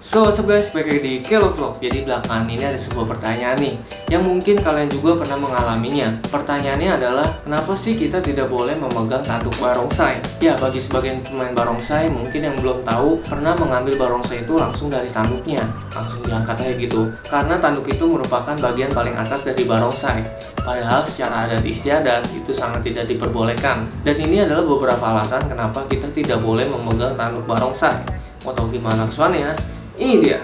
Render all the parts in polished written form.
So, what's up guys, balik lagi di Kelo Vlog. Jadi belakangan ini ada sebuah pertanyaan nih yang mungkin kalian juga pernah mengalaminya. Pertanyaannya adalah, kenapa sih kita tidak boleh memegang tanduk barongsai? Ya, bagi sebagian pemain barongsai mungkin yang belum tahu, pernah mengambil barongsai itu langsung dari tanduknya, langsung diangkat aja gitu. Karena tanduk itu merupakan bagian paling atas dari barongsai. Padahal secara adat istiadat itu sangat tidak diperbolehkan. Dan ini adalah beberapa alasan kenapa kita tidak boleh memegang tanduk barongsai. Mau tahu gimana kesuannya? Ini dia.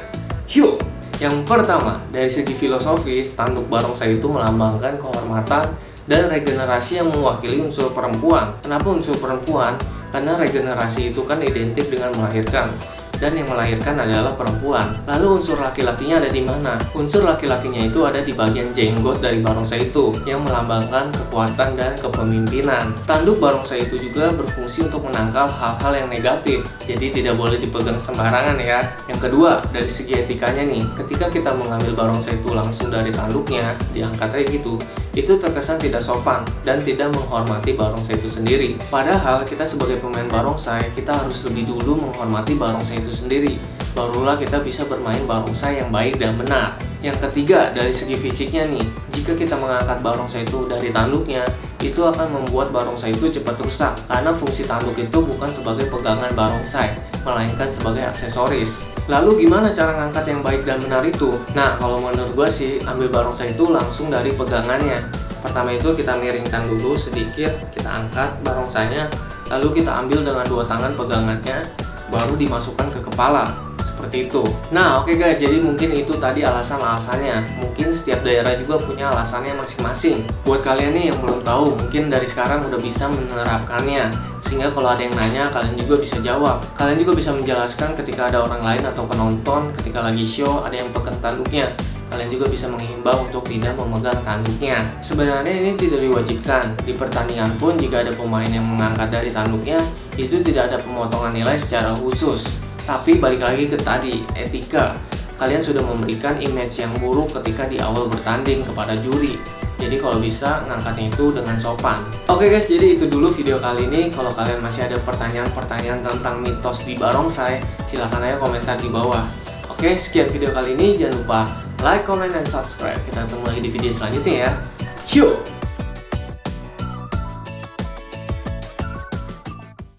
Yuk. Yang pertama, dari segi filosofis, tanduk barongsai itu melambangkan kehormatan dan regenerasi yang mewakili unsur perempuan. Kenapa unsur perempuan? Karena regenerasi itu kan identik dengan melahirkan. Dan yang melahirkan adalah perempuan. Lalu unsur laki-lakinya ada di mana? Unsur laki-lakinya itu ada di bagian jenggot dari barongsai itu, yang melambangkan kekuatan dan kepemimpinan. Tanduk barongsai itu juga berfungsi untuk menangkal hal-hal yang negatif, jadi tidak boleh dipegang sembarangan ya. Yang kedua, dari segi etikanya nih, ketika kita mengambil barongsai itu langsung dari tanduknya, diangkat aja gitu, itu terkesan tidak sopan dan tidak menghormati barongsai itu sendiri. Padahal kita sebagai pemain barongsai, kita harus lebih dulu menghormati barongsai itu sendiri. Barulah kita bisa bermain barongsai yang baik dan benar. Yang ketiga, dari segi fisiknya nih, jika kita mengangkat barongsai itu dari tanduknya, itu akan membuat barongsai itu cepat rusak. Karena fungsi tanduk itu bukan sebagai pegangan barongsai, melainkan sebagai aksesoris. Lalu gimana cara ngangkat yang baik dan benar itu? Nah, kalau menurut gue sih, ambil barongsai itu langsung dari pegangannya. Pertama itu kita miringkan dulu sedikit, kita angkat barongsainya, lalu kita ambil dengan dua tangan pegangannya, baru dimasukkan ke kepala. Seperti itu. Nah, oke guys, jadi mungkin itu tadi alasan-alasannya. Mungkin setiap daerah juga punya alasannya masing-masing. Buat kalian nih yang belum tahu, mungkin dari sekarang udah bisa menerapkannya. Sehingga kalau ada yang nanya, kalian juga bisa jawab. Kalian juga bisa menjelaskan ketika ada orang lain atau penonton, ketika lagi show, ada yang pegang tanduknya. Kalian juga bisa menghimbau untuk tidak memegang tanduknya. Sebenarnya ini tidak diwajibkan. Di pertandingan pun, jika ada pemain yang mengangkat dari tanduknya, itu tidak ada pemotongan nilai secara khusus. Tapi balik lagi ke tadi, etika. Kalian sudah memberikan image yang buruk ketika di awal bertanding kepada juri. Jadi kalau bisa, ngangkatnya itu dengan sopan. Oke guys, jadi itu dulu video kali ini. Kalau kalian masih ada pertanyaan-pertanyaan tentang mitos di barongsai, silahkan aja komentar di bawah. Oke, sekian video kali ini. Jangan lupa like, comment, dan subscribe. Kita ketemu lagi di video selanjutnya ya. Yuk!